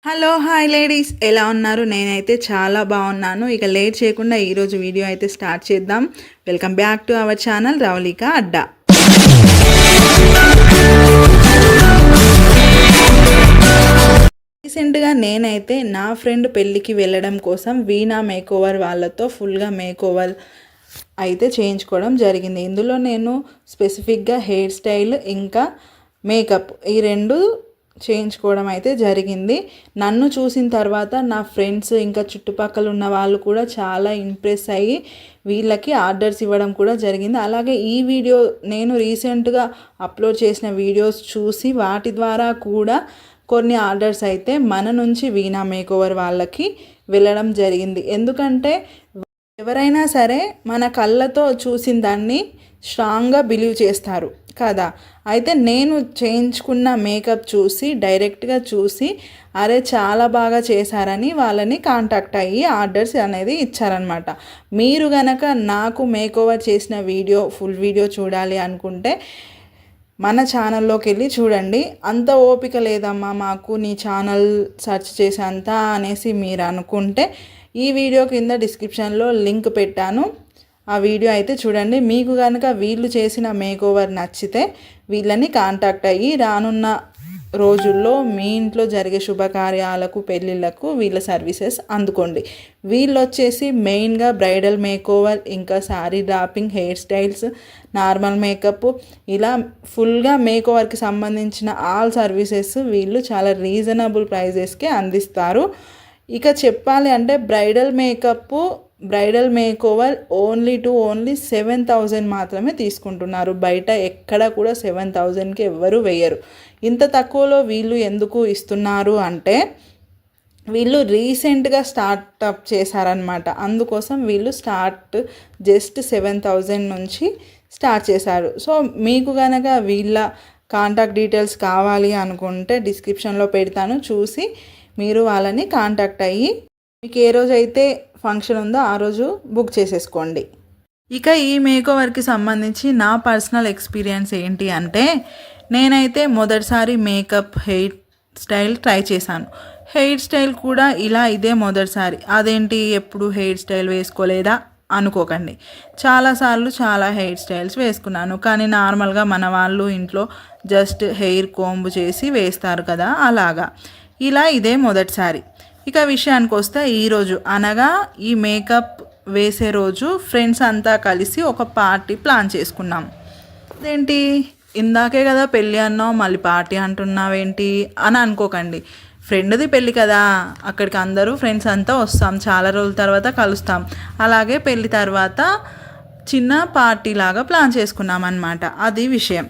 Hello hi ladies, ఎలా ఉన్నారు? నేనైతే చాలా బాగున్నాను. ఇక లేట్ చేయకుండా ఈరోజు వీడియో అయితే స్టార్ట్ చేద్దాం. Welcome back to our channel Ravalika అడ్డా. రీసెంట్గా నేనైతే నా ఫ్రెండ్ పెళ్ళికి వెళ్ళడం కోసం వీణా మేకోవర్ వాళ్ళతో ఫుల్గా మేకోవర్ అయితే చేయించుకోవడం జరిగింది. ఇందులో నేను స్పెసిఫిక్గా హెయిర్ స్టైల్ ఇంకా మేకప్ ఈ రెండు చేయించుకోవడం అయితే జరిగింది. నన్ను చూసిన తర్వాత నా ఫ్రెండ్స్ ఇంకా చుట్టుపక్కల ఉన్న వాళ్ళు కూడా చాలా ఇంప్రెస్ అయ్యి వీళ్ళకి ఆర్డర్స్ ఇవ్వడం కూడా జరిగింది. అలాగే ఈ వీడియో నేను రీసెంట్గా అప్లోడ్ చేసిన వీడియోస్ చూసి వాటి ద్వారా కూడా కొన్ని ఆర్డర్స్ అయితే మన నుంచి వీణా మేకోవర్ వాళ్ళకి వెళ్ళడం జరిగింది. ఎందుకంటే ఎవరైనా సరే మన కళ్ళతో చూసిన దాన్ని స్ట్రాంగ్గా బిలీవ్ చేస్తారు కదా. అయితే నేను చేయించుకున్న మేకప్ చూసి డైరెక్ట్గా చూసి అరే చాలా బాగా చేశారని వాళ్ళని కాంటాక్ట్ అయ్యి ఆర్డర్స్ అనేది ఇచ్చారనమాట. మీరు గనక నాకు మేకోవర్ చేసిన వీడియో ఫుల్ వీడియో చూడాలి అనుకుంటే మన ఛానల్లోకి వెళ్ళి చూడండి. అంత ఓపిక లేదమ్మా మాకు నీ ఛానల్ సెర్చ్ చేసేంత అనేసి మీరు అనుకుంటే ఈ వీడియో కింద డిస్క్రిప్షన్లో లింక్ పెట్టాను. ఆ వీడియో అయితే చూడండి. మీకు కనుక వీళ్ళు చేసిన మేకోవర్ నచ్చితే వీళ్ళని కాంటాక్ట్ అయ్యి రానున్న రోజుల్లో మీ ఇంట్లో జరిగే శుభకార్యాలకు పెళ్ళిళ్ళకు వీళ్ళ సర్వీసెస్ అందుకోండి. వీళ్ళు వచ్చేసి మెయిన్గా బ్రైడల్ మేకోవర్ ఇంకా sari dropping, hair styles, normal makeup ఇలా ఫుల్గా మేకోవర్కి సంబంధించిన ఆల్ సర్వీసెస్ వీళ్ళు చాలా రీజనబుల్ ప్రైజెస్కే అందిస్తారు. ఇక చెప్పాలి అంటే బ్రైడల్ మేకోవర్ ఓన్లీ 7,000 మాత్రమే తీసుకుంటున్నారు. బయట ఎక్కడ కూడా 7,000కి ఎవ్వరూ వేయరు. ఇంత తక్కువలో వీళ్ళు ఎందుకు ఇస్తున్నారు అంటే వీళ్ళు రీసెంట్గా స్టార్టప్ చేశారనమాట. అందుకోసం వీళ్ళు జస్ట్ 7,000 నుంచి స్టార్ట్ చేశారు. సో మీకు కనుక వీళ్ళ కాంటాక్ట్ డీటెయిల్స్ కావాలి అనుకుంటే డిస్క్రిప్షన్లో పెడతాను, చూసి మీరు వాళ్ళని కాంటాక్ట్ అయ్యి మీకు ఏ రోజైతే ఫంక్షన్ ఉందో ఆ రోజు బుక్ చేసేసుకోండి. ఇక ఈ మేకోవర్కి సంబంధించి నా పర్సనల్ ఎక్స్పీరియన్స్ ఏంటి అంటే నేనైతే మొదటిసారి మేకప్ హెయిర్ స్టైల్ ట్రై చేశాను. హెయిర్ స్టైల్ కూడా ఇదే మొదటిసారి. అదేంటి ఎప్పుడు హెయిర్ స్టైల్ వేసుకోలేదా అనుకోకండి. చాలాసార్లు చాలా హెయిర్ స్టైల్స్ వేసుకున్నాను. కానీ నార్మల్గా మన వాళ్ళు ఇంట్లో జస్ట్ హెయిర్ కోంబు చేసి వేస్తారు కదా, అలాగా. ఇదే మొదటిసారి. ఇక విషయానికి వస్తే ఈరోజు అనగా ఈ మేకప్ వేసే రోజు ఫ్రెండ్స్ అంతా కలిసి ఒక పార్టీ ప్లాన్ చేసుకున్నాం. అదేంటి ఇందాకే కదా పెళ్ళి అన్నావు మళ్ళీ పార్టీ అంటున్నావేంటి అని అనుకోకండి. ఫ్రెండ్ది పెళ్ళి కదా, అక్కడికి అందరూ ఫ్రెండ్స్ అంతా వస్తాం, చాలా రోజుల తర్వాత కలుస్తాం. అలాగే పెళ్ళి తర్వాత చిన్న పార్టీ లాగా ప్లాన్ చేసుకున్నాం అన్నమాట. అది విషయం.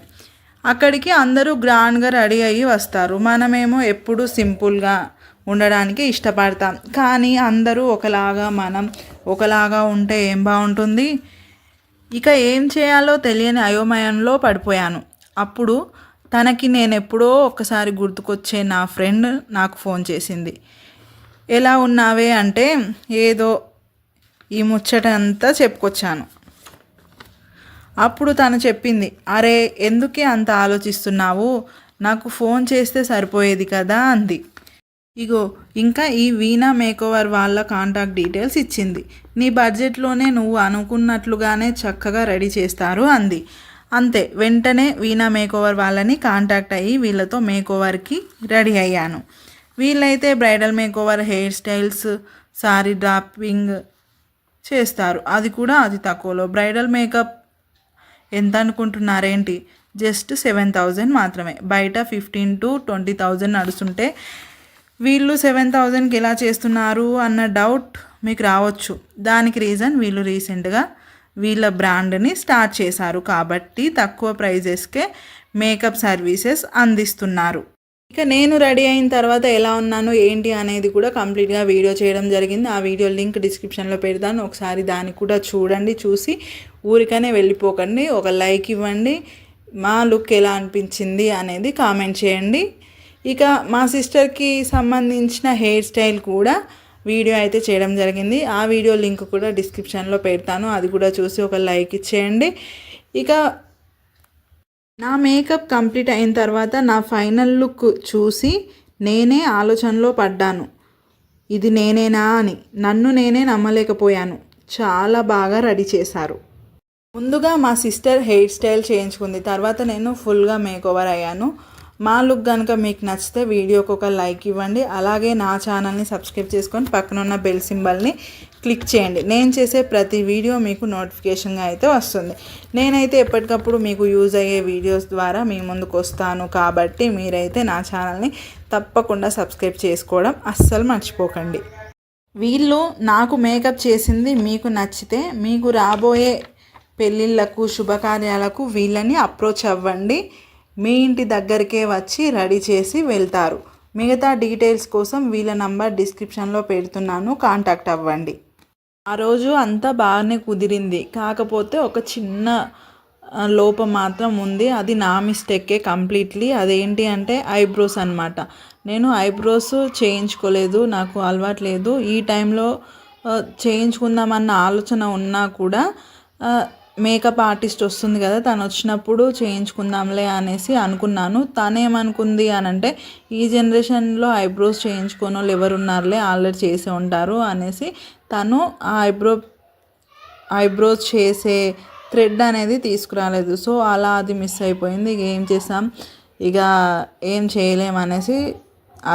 అక్కడికి అందరూ గ్రాండ్గా రెడీ అయ్యి వస్తారు. మనమేమో ఎప్పుడు సింపుల్గా ఉండడానికి ఇష్టపడతాం. కానీ అందరూ ఒకలాగా, మనం ఒకలాగా ఉంటే ఏం బాగుంటుంది. ఇక ఏం చేయాలో తెలియని అయోమయంలో పడిపోయాను. అప్పుడు తనకి నేను ఎప్పుడో ఒకసారి గుర్తుకొచ్చే నా ఫ్రెండ్ నాకు ఫోన్ చేసింది. ఎలా ఉన్నావే అంటే ఏదో ఈ ముచ్చట అంతా చెప్పుకొచ్చాను. అప్పుడు తను చెప్పింది, అరే ఎందుకే అంత ఆలోచిస్తున్నావు, నాకు ఫోన్ చేస్తే సరిపోయేది కదా అంది. ఇగో ఇంకా ఈ వీణా మేకోవర్ వాళ్ళ కాంటాక్ట్ డీటెయిల్స్ ఇచ్చింది. నీ బడ్జెట్లోనే నువ్వు అనుకున్నట్లుగానే చక్కగా రెడీ చేస్తారు అంది. అంతే, వెంటనే వీణా మేకోవర్ వాళ్ళని కాంటాక్ట్ అయ్యి వీళ్ళతో మేకోవర్కి రెడీ అయ్యాను. వీళ్ళైతే bridal makeover, hair styles, sorry dropping చేస్తారు. అది కూడా అతి తక్కువలో. బ్రైడల్ మేకప్ ఎంత అనుకుంటున్నారేంటి, జస్ట్ 7,000 మాత్రమే. బయట 15,000 to 20,000 నడుస్తుంటే వీళ్ళు 7,000కి ఎలా చేస్తున్నారు అన్న డౌట్ మీకు రావచ్చు. దానికి రీజన్ వీళ్ళు రీసెంట్గా వీళ్ళ బ్రాండ్ని స్టార్ట్ చేశారు కాబట్టి తక్కువ ప్రైజెస్కే మేకప్ సర్వీసెస్ అందిస్తున్నారు. ఇక నేను రెడీ అయిన తర్వాత ఎలా ఉన్నాను ఏంటి అనేది కూడా కంప్లీట్గా వీడియో చేయడం జరిగింది. ఆ వీడియో లింక్ డిస్క్రిప్షన్లో పెడతాను, ఒకసారి దాన్ని కూడా చూడండి. చూసి ఊరికనే వెళ్ళిపోకండి, ఒక లైక్ ఇవ్వండి, మా లుక్ ఎలా అనిపించింది అనేది కామెంట్ చేయండి. ఇక మా సిస్టర్కి సంబంధించిన హెయిర్ స్టైల్ కూడా వీడియో అయితే చేయడం జరిగింది. ఆ వీడియో లింక్ కూడా డిస్క్రిప్షన్లో పెడతాను, అది కూడా చూసి ఒక లైక్ ఇచ్చేయండి. ఇక నా మేకప్ కంప్లీట్ అయిన తర్వాత నా ఫైనల్ లుక్ చూసి నేనే ఆలోచనలో పడ్డాను, ఇది నేనేనా అని. నన్ను నేనే నమ్మలేకపోయాను. చాలా బాగా రెడీ చేశారు. ముందుగా మా సిస్టర్ హెయిర్ స్టైల్ చేయించుకుంది, తర్వాత నేను ఫుల్గా మేకోవర్ అయ్యాను. మా లుక్ కనుక మీకు నచ్చితే వీడియోకి ఒక లైక్ ఇవ్వండి, అలాగే నా ఛానల్ని సబ్స్క్రైబ్ చేసుకొని పక్కన ఉన్న బెల్ సింబల్ని క్లిక్ చేయండి. నేను చేసే ప్రతి వీడియో మీకు నోటిఫికేషన్గా అయితే వస్తుంది. నేనైతే ఎప్పటికప్పుడు మీకు యూజ్ అయ్యే వీడియోస్ ద్వారా మీ ముందుకు వస్తాను, కాబట్టి మీరైతే నా ఛానల్ని తప్పకుండా సబ్స్క్రైబ్ చేసుకోవడం అస్సలు మర్చిపోకండి. వీళ్ళు నాకు మేకప్ చేసింది మీకు నచ్చితే మీకు రాబోయే పెళ్ళిళ్ళకు శుభకార్యాలకు వీళ్ళని అప్రోచ్ అవ్వండి. మీ ఇంటి దగ్గరికే వచ్చి రెడీ చేసి వెళ్తారు. మిగతా డీటెయిల్స్ కోసం వీళ్ళ నంబర్ డిస్క్రిప్షన్లో పెడుతున్నాను, కాంటాక్ట్ అవ్వండి. ఆ రోజు అంతా బాగానే కుదిరింది, కాకపోతే ఒక చిన్న లోపం మాత్రం ఉంది. అది నా మిస్టేకే కంప్లీట్లీ. అదేంటి అంటే ఐబ్రోస్ అన్నమాట. నేను ఐబ్రోస్ చేయించుకోలేదు, నాకు అలవాటు లేదు. ఈ టైంలో చేయించుకుందామన్న ఆలోచన ఉన్నా కూడా మేకప్ ఆర్టిస్ట్ వస్తుంది కదా, తను వచ్చినప్పుడు చేయించుకుందాంలే అనేసి అనుకున్నాను. తనేమనుకుంది అని అంటే, ఈ జనరేషన్లో ఐబ్రోస్ చేయించుకోని వాళ్ళు ఎవరున్నారులే, ఆల్రెడీ చేసే ఉంటారు అనేసి తను ఆ ఐబ్రోస్ చేసే థ్రెడ్ అనేది తీసుకురాలేదు. సో అలా అది మిస్ అయిపోయింది. ఇక ఏం చేసాం, ఇక ఏం చేయలేమనేసి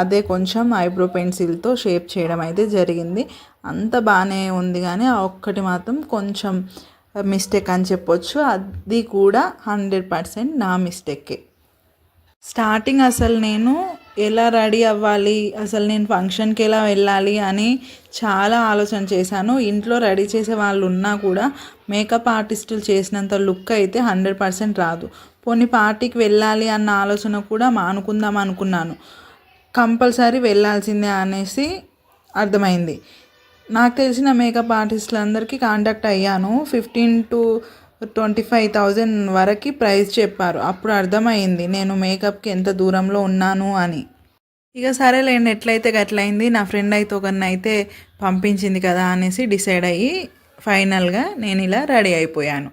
అదే కొంచెం ఐబ్రో పెన్సిల్తో షేప్ చేయడం అయితే జరిగింది. అంత బాగానే ఉంది, కానీ ఆ ఒక్కటి మాత్రం కొంచెం మిస్టేక్ అని చెప్పొచ్చు. అది కూడా 100% నా మిస్టేకే. స్టార్టింగ్ అసలు నేను ఎలా రెడీ అవ్వాలి, అసలు నేను ఫంక్షన్కి ఎలా వెళ్ళాలి అని చాలా ఆలోచన చేశాను. ఇంట్లో రెడీ చేసే వాళ్ళు ఉన్నా కూడా మేకప్ ఆర్టిస్టులు చేసినంత లుక్ అయితే 100% రాదు. పోనీ పార్టీకి వెళ్ళాలి అన్న ఆలోచన కూడా మానుకుందాం అనుకున్నాను. కంపల్సరీ వెళ్ళాల్సిందే అనేసి అర్థమైంది. నాకు తెలిసిన మేకప్ ఆర్టిస్టులందరికీ కాంటాక్ట్ అయ్యాను. 15,000 to 25,000 వరకు ప్రైస్ చెప్పారు. అప్పుడు అర్థమైంది నేను మేకప్కి ఎంత దూరంలో ఉన్నాను అని. ఇక సరేలేండి, ఎట్లయితే గట్లయింది. నా ఫ్రెండ్ అయితే ఒకరిని అయితే పంపించింది కదా అనేసి డిసైడ్ అయ్యి ఫైనల్గా నేను ఇలా రెడీ అయిపోయాను.